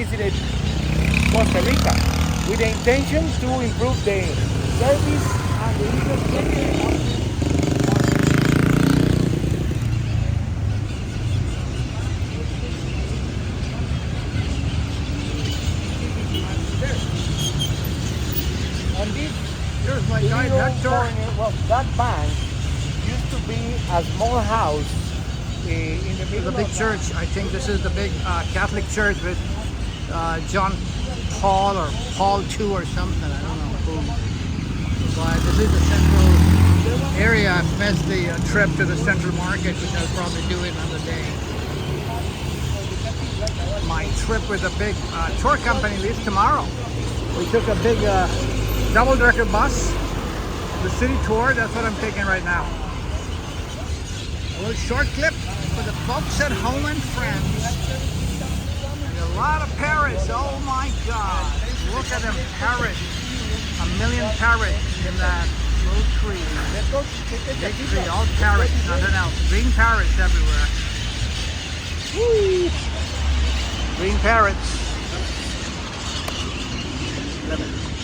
visited Costa Rica with the intention to improve the service and the infrastructure. On this Here's my guide, little Hector. corner, well, that bank used to be a small house in the There's middle a big of church. I think this is the big Catholic church with John Paul or Paul II or something. I don't know who. But this is the central area. I've missed the trip to the central market, which I'll probably do another day. My trip with a big tour company leaves tomorrow. We took a big double-decker bus, the city tour. That's what I'm taking right now. A little short clip for the folks at home and friends. And a lot of parrots. Oh my God. Look at them parrots. A million parrots in that little tree. Big tree, all parrots, nothing else. Green parrots everywhere. Woo! Green parrots. Love it.